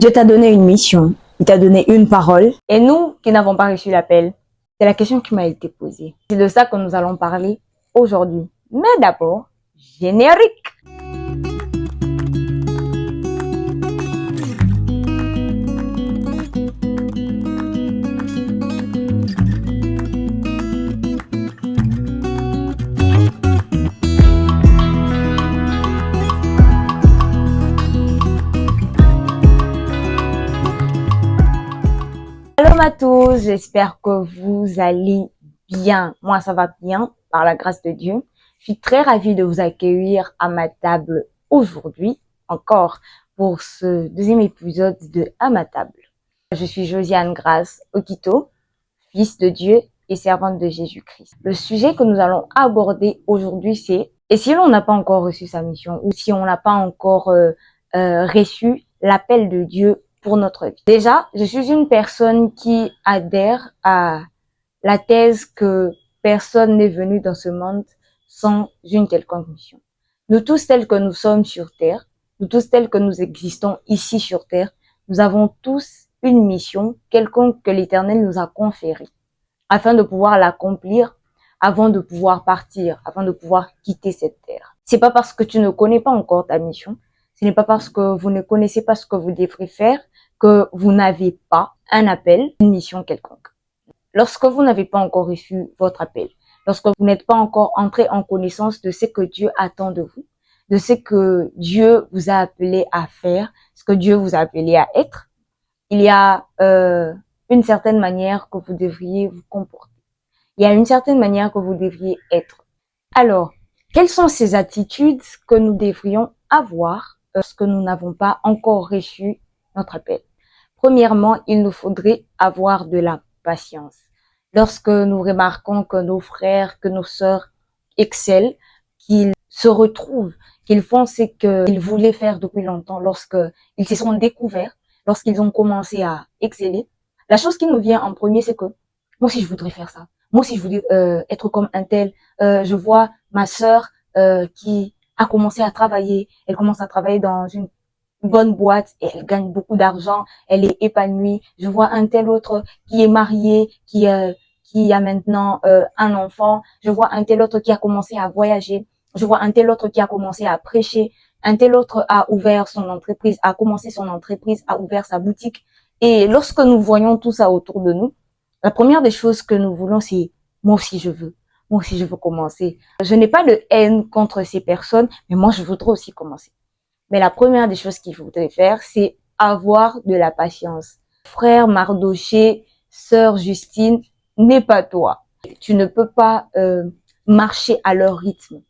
Dieu t'a donné une mission, il t'a donné une parole. Et nous qui n'avons pas reçu l'appel, c'est la question qui m'a été posée. C'est de ça que nous allons parler aujourd'hui. Mais d'abord, générique. Hello à tous, j'espère que vous allez bien. Moi, ça va bien, par la grâce de Dieu. Je suis très ravie de vous accueillir à ma table aujourd'hui, encore, pour ce deuxième épisode de À ma table. Je suis Josiane Grace Okito, fils de Dieu et servante de Jésus-Christ. Le sujet que nous allons aborder aujourd'hui, c'est « Et si l'on n'a pas encore reçu sa mission ou si on n'a pas encore reçu l'appel de Dieu pour notre vie ?» Déjà, je suis une personne qui adhère à la thèse que personne n'est venu dans ce monde sans une quelconque mission. Nous tous tels que nous sommes sur Terre, nous tous tels que nous existons ici sur Terre, nous avons tous une mission quelconque que l'Éternel nous a conférée afin de pouvoir l'accomplir avant de pouvoir partir, afin de pouvoir quitter cette terre. C'est pas parce que tu ne connais pas encore ta mission, ce n'est pas parce que vous ne connaissez pas ce que vous devrez faire que vous n'avez pas un appel, une mission quelconque. Lorsque vous n'avez pas encore reçu votre appel, lorsque vous n'êtes pas encore entré en connaissance de ce que Dieu attend de vous, de ce que Dieu vous a appelé à faire, ce que Dieu vous a appelé à être, il y a une certaine manière que vous devriez vous comporter. Il y a une certaine manière que vous devriez être. Alors, quelles sont ces attitudes que nous devrions avoir lorsque nous n'avons pas encore reçu notre appel? Premièrement, il nous faudrait avoir de la patience. Lorsque nous remarquons que nos frères, que nos sœurs excellent, qu'ils se retrouvent, qu'ils font ce qu'ils voulaient faire depuis longtemps, lorsqu'ils se sont découverts, lorsqu'ils ont commencé à exceller, la chose qui nous vient en premier, c'est que moi aussi je voudrais faire ça. Moi aussi je voudrais être comme un tel. Je vois ma sœur qui a commencé à travailler. Elle commence à travailler dans une bonne boîte et elle gagne beaucoup d'argent. Elle est épanouie. Je vois un tel autre qui est marié, qui a maintenant un enfant. Je vois un tel autre qui a commencé à voyager. Je vois un tel autre qui a commencé à prêcher. Un tel autre a ouvert son entreprise, a commencé son entreprise, a ouvert sa boutique. Et lorsque nous voyons tout ça autour de nous, la première des choses que nous voulons, c'est moi aussi je veux. Moi aussi je veux commencer. Je n'ai pas de haine contre ces personnes, mais moi je voudrais aussi commencer. Mais la première des choses qu'il faudrait faire, c'est avoir de la patience. Frère Mardoché, sœur Justine, n'est pas toi. Tu ne peux pas marcher à leur rythme.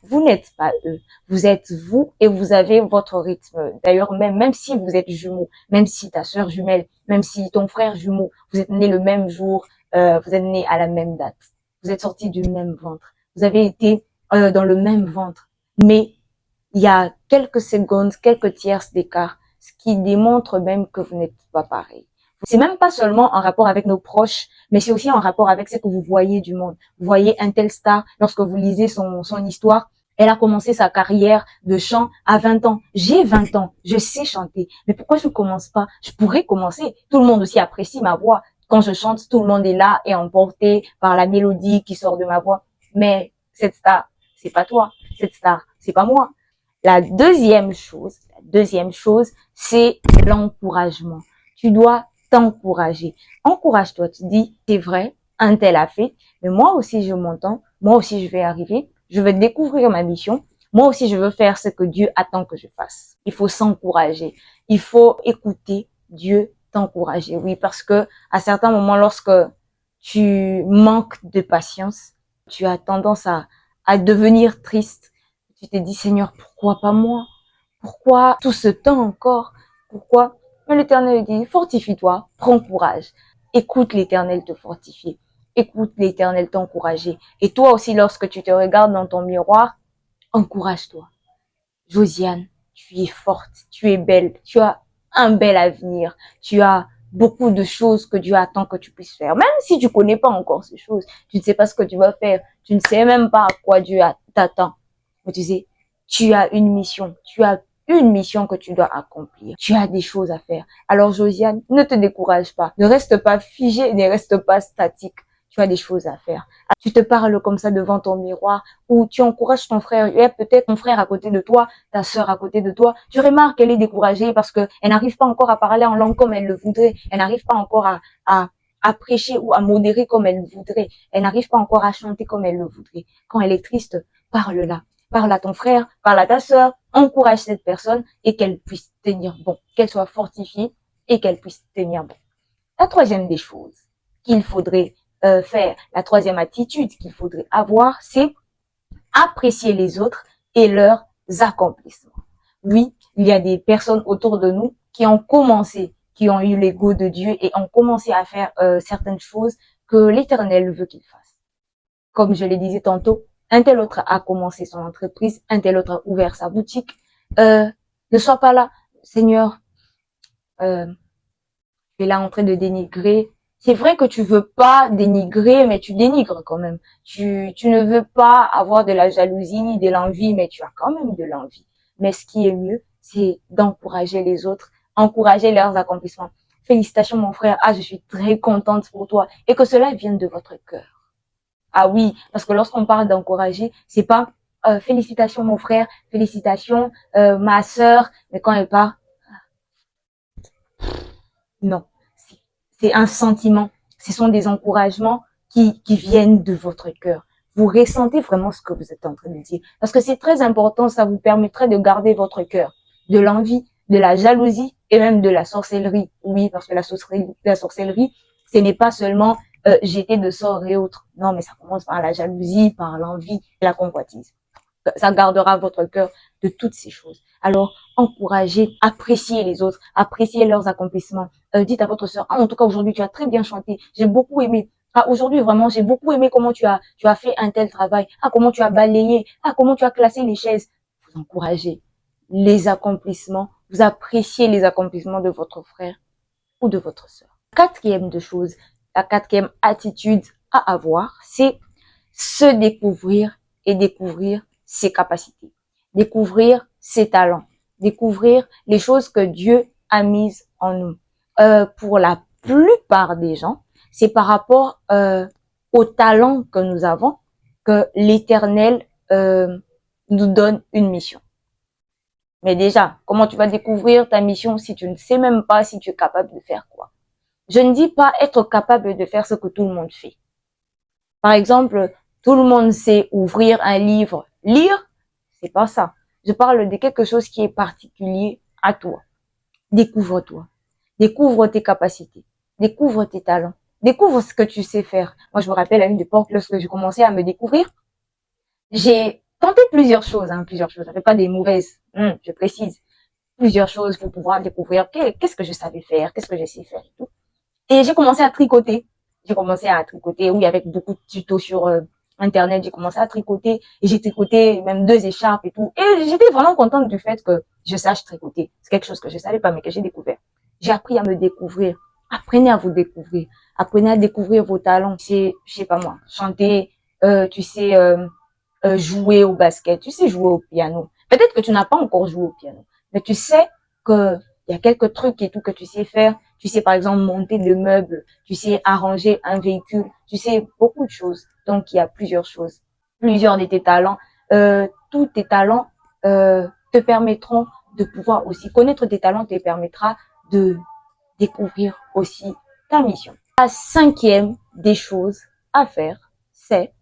Vous n'êtes pas eux, vous êtes vous et vous avez votre rythme. D'ailleurs, même si vous êtes jumeaux, même si ta sœur jumelle, même si ton frère jumeau, vous êtes nés le même jour, vous êtes nés à la même date, vous êtes sortis du même ventre, vous avez été dans le même ventre, mais il y a quelques secondes, quelques tierces d'écart, ce qui démontre même que vous n'êtes pas pareil. C'est même pas seulement en rapport avec nos proches, mais c'est aussi en rapport avec ce que vous voyez du monde. Vous voyez un tel star, lorsque vous lisez son histoire, elle a commencé sa carrière de chant à 20 ans. J'ai 20 ans, je sais chanter. Mais pourquoi je commence pas? Je pourrais commencer. Tout le monde aussi apprécie ma voix. Quand je chante, tout le monde est là et emporté par la mélodie qui sort de ma voix. Mais cette star, c'est pas toi. Cette star, c'est pas moi. La deuxième chose, c'est l'encouragement. Tu dois t'encourager. Encourage-toi. Tu dis, c'est vrai, un tel a fait, mais moi aussi je m'entends, moi aussi je vais arriver, je vais découvrir ma mission, moi aussi je veux faire ce que Dieu attend que je fasse. Il faut s'encourager. Il faut écouter Dieu t'encourager. Oui, parce que à certains moments, lorsque tu manques de patience, tu as tendance à devenir triste. Tu te dis, Seigneur, pourquoi pas moi? Pourquoi tout ce temps encore? Pourquoi? Mais l'Éternel dit, fortifie-toi, prends courage. Écoute l'Éternel te fortifier. Écoute l'Éternel t'encourager. Et toi aussi, lorsque tu te regardes dans ton miroir, encourage-toi. Josiane, tu es forte, tu es belle, tu as un bel avenir, tu as beaucoup de choses que Dieu attend que tu puisses faire. Même si tu connais pas encore ces choses, tu ne sais pas ce que tu vas faire, tu ne sais même pas à quoi Dieu t'attend. Mais tu sais, tu as une mission, tu as une mission que tu dois accomplir. Tu as des choses à faire. Alors Josiane, ne te décourage pas. Ne reste pas figé, ne reste pas statique. Tu as des choses à faire. Tu te parles comme ça devant ton miroir ou tu encourages ton frère. Il y a peut-être ton frère à côté de toi, ta sœur à côté de toi. Tu remarques qu'elle est découragée parce qu'elle n'arrive pas encore à parler en langue comme elle le voudrait. Elle n'arrive pas encore à prêcher ou à modérer comme elle le voudrait. Elle n'arrive pas encore à chanter comme elle le voudrait. Quand elle est triste, parle-la. Parle à ton frère, parle à ta sœur, encourage cette personne et qu'elle puisse tenir bon, qu'elle soit fortifiée et qu'elle puisse tenir bon. La troisième des choses qu'il faudrait faire, la troisième attitude qu'il faudrait avoir, c'est apprécier les autres et leurs accomplissements. Oui, il y a des personnes autour de nous qui ont commencé, qui ont eu l'ego de Dieu et ont commencé à faire certaines choses que l'Éternel veut qu'ils fassent. Comme je le disais tantôt, un tel autre a commencé son entreprise, un tel autre a ouvert sa boutique. Ne sois pas là, Seigneur, tu es là en train de dénigrer. C'est vrai que tu veux pas dénigrer, mais tu dénigres quand même. Tu ne veux pas avoir de la jalousie ni de l'envie, mais tu as quand même de l'envie. Mais ce qui est mieux, c'est d'encourager les autres, encourager leurs accomplissements. Félicitations mon frère, je suis très contente pour toi et que cela vienne de votre cœur. Ah oui, parce que lorsqu'on parle d'encourager, c'est pas félicitations mon frère, félicitations ma sœur, mais quand elle part, non, c'est un sentiment. Ce sont des encouragements qui viennent de votre cœur. Vous ressentez vraiment ce que vous êtes en train de dire. Parce que c'est très important, ça vous permettrait de garder votre cœur. De l'envie, de la jalousie et même de la sorcellerie. Oui, parce que la sorcellerie, ce n'est pas seulement jeter de sorts et autres. Non, mais ça commence par la jalousie, par l'envie, la convoitise. Ça gardera votre cœur de toutes ces choses. Alors, encouragez, appréciez les autres, appréciez leurs accomplissements. Dites à votre sœur, en tout cas aujourd'hui tu as très bien chanté, j'ai beaucoup aimé. Aujourd'hui vraiment j'ai beaucoup aimé comment tu as fait un tel travail. Comment tu as balayé, comment tu as classé les chaises. Vous encouragez les accomplissements, vous appréciez les accomplissements de votre frère ou de votre sœur. Quatrième de choses, la quatrième attitude à avoir, c'est se découvrir et découvrir ses capacités, découvrir ses talents, découvrir les choses que Dieu a mises en nous. Pour la plupart des gens, c'est par rapport aux talents que nous avons que l'Éternel nous donne une mission. Mais déjà, comment tu vas découvrir ta mission si tu ne sais même pas si tu es capable de faire quoi? Je ne dis pas être capable de faire ce que tout le monde fait. Par exemple, tout le monde sait ouvrir un livre, lire, c'est pas ça. Je parle de quelque chose qui est particulier à toi. Découvre-toi. Découvre tes capacités. Découvre tes talents. Découvre ce que tu sais faire. Moi, je me rappelle à une époque, lorsque j'ai commencé à me découvrir, j'ai tenté plusieurs choses, plusieurs choses. Ça fait pas des mauvaises, je précise. Plusieurs choses pour pouvoir découvrir qu'est-ce que je savais faire, qu'est-ce que je sais faire et tout. Et j'ai commencé à tricoter. J'ai commencé à tricoter, oui, avec beaucoup de tutos sur Internet. J'ai commencé à tricoter et j'ai tricoté même 2 écharpes et tout. Et j'étais vraiment contente du fait que je sache tricoter. C'est quelque chose que je savais pas, mais que j'ai découvert. J'ai appris à me découvrir. Apprenez à vous découvrir. Apprenez à découvrir vos talents. C'est, je sais pas moi, chanter, tu sais, jouer au basket, tu sais jouer au piano. Peut-être que tu n'as pas encore joué au piano, mais tu sais que il y a quelques trucs et tout que tu sais faire. Tu sais par exemple monter des meubles, tu sais arranger un véhicule, tu sais beaucoup de choses. Donc il y a plusieurs choses, plusieurs de tes talents. Tous tes talents te permettront de pouvoir aussi connaître tes talents, te permettra de découvrir aussi ta mission. La cinquième des choses à faire, c'est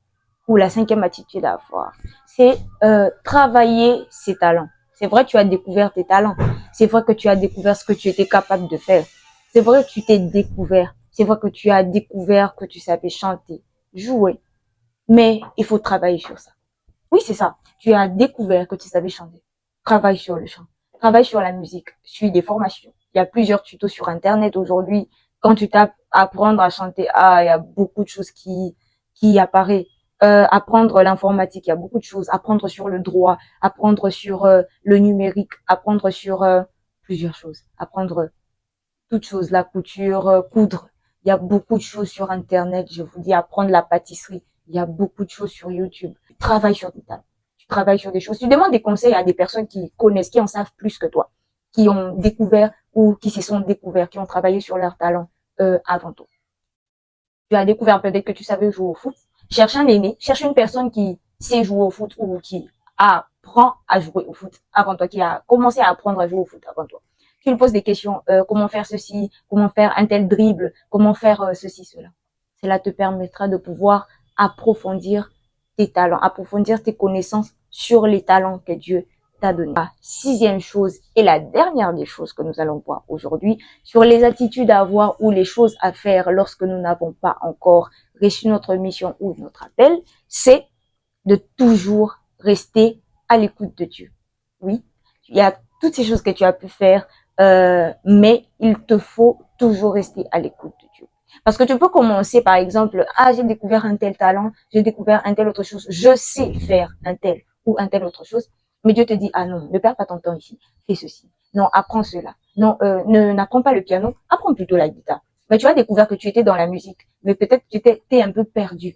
ou la cinquième attitude à avoir, c'est travailler ses talents. C'est vrai que tu as découvert tes talents. C'est vrai que tu as découvert ce que tu étais capable de faire. C'est vrai que tu t'es découvert. C'est vrai que tu as découvert que tu savais chanter, jouer. Mais il faut travailler sur ça. Oui, c'est ça. Tu as découvert que tu savais chanter. Travaille sur le chant. Travaille sur la musique. Suis des formations. Il y a plusieurs tutos sur Internet aujourd'hui. Quand tu tapes apprendre à chanter, il y a beaucoup de choses qui apparaissent. Apprendre l'informatique, il y a beaucoup de choses. Apprendre sur le droit, apprendre sur le numérique, apprendre sur plusieurs choses. Apprendre toutes choses, la couture, coudre. Il y a beaucoup de choses sur Internet. Je vous dis, apprendre la pâtisserie. Il y a beaucoup de choses sur YouTube. Travaille sur tes talents. Tu travailles sur des choses. Tu demandes des conseils à des personnes qui connaissent, qui en savent plus que toi, qui ont découvert ou qui se sont découverts, qui ont travaillé sur leur talent avant toi. Tu as découvert peut-être que tu savais jouer au foot. Cherche un aîné, cherche une personne qui sait jouer au foot ou qui apprend à jouer au foot avant toi, qui a commencé à apprendre à jouer au foot avant toi. Tu lui poses des questions, comment faire ceci, comment faire un tel dribble, comment faire ceci, cela. Cela te permettra de pouvoir approfondir tes talents, approfondir tes connaissances sur les talents que Dieu t'a donné. La sixième chose et la dernière des choses que nous allons voir aujourd'hui sur les attitudes à avoir ou les choses à faire lorsque nous n'avons pas encore reçu notre mission ou notre appel, c'est de toujours rester à l'écoute de Dieu. Oui, il y a toutes ces choses que tu as pu faire, mais il te faut toujours rester à l'écoute de Dieu. Parce que tu peux commencer, par exemple, j'ai découvert un tel talent, j'ai découvert un tel autre chose, je sais faire un tel ou un tel autre chose, mais Dieu te dit, ah non, ne perds pas ton temps ici, fais ceci. Non, apprends cela. Non, n'apprends pas le piano, apprends plutôt la guitare. Mais tu as découvert que tu étais dans la musique, mais peut-être que tu t'es un peu perdu.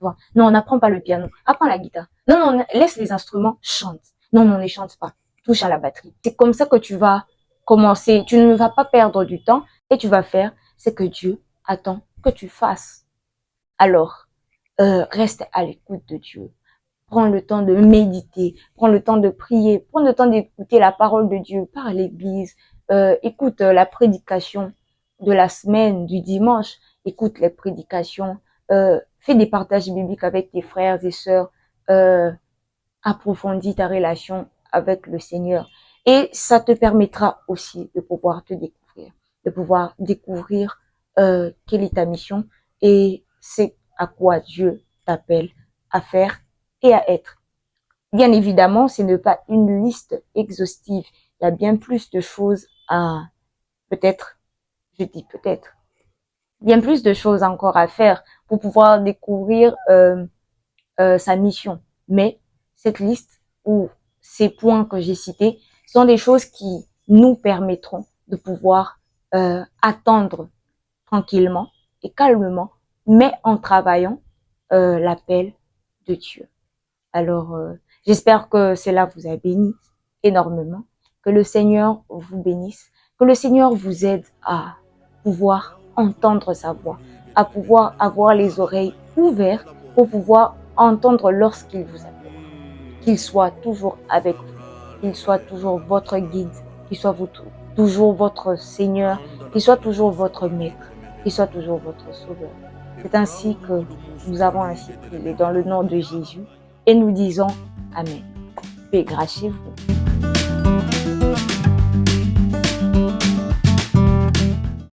Non, on n'apprend pas le piano, apprends la guitare. Non, non, laisse les instruments, chante. Non, non, ne chante pas, touche à la batterie. C'est comme ça que tu vas commencer, tu ne vas pas perdre du temps et tu vas faire ce que Dieu attend que tu fasses. Alors, reste à l'écoute de Dieu. Prends le temps de méditer, prends le temps de prier, prends le temps d'écouter la parole de Dieu par l'église. Écoute la prédication de la semaine, du dimanche. Écoute les prédications. Fais des partages bibliques avec tes frères et sœurs. Approfondis ta relation avec le Seigneur. Et ça te permettra aussi de pouvoir te découvrir, de pouvoir découvrir quelle est ta mission et c'est à quoi Dieu t'appelle à faire et à être. Bien évidemment, ce n'est pas une liste exhaustive. Il y a bien plus de choses à, peut-être, je dis peut-être, bien plus de choses encore à faire pour pouvoir découvrir sa mission. Mais cette liste ou ces points que j'ai cités sont des choses qui nous permettront de pouvoir attendre tranquillement et calmement, mais en travaillant l'appel de Dieu. Alors, j'espère que cela vous a béni énormément, que le Seigneur vous bénisse, que le Seigneur vous aide à pouvoir entendre sa voix, à pouvoir avoir les oreilles ouvertes pour pouvoir entendre lorsqu'il vous appelle. Qu'il soit toujours avec vous, qu'il soit toujours votre guide, qu'il soit toujours votre Seigneur, qu'il soit toujours votre maître, qu'il soit toujours votre sauveur. C'est ainsi que nous avons ainsi prié dans le nom de Jésus et nous disons Amen. Paix, grâce chez vous.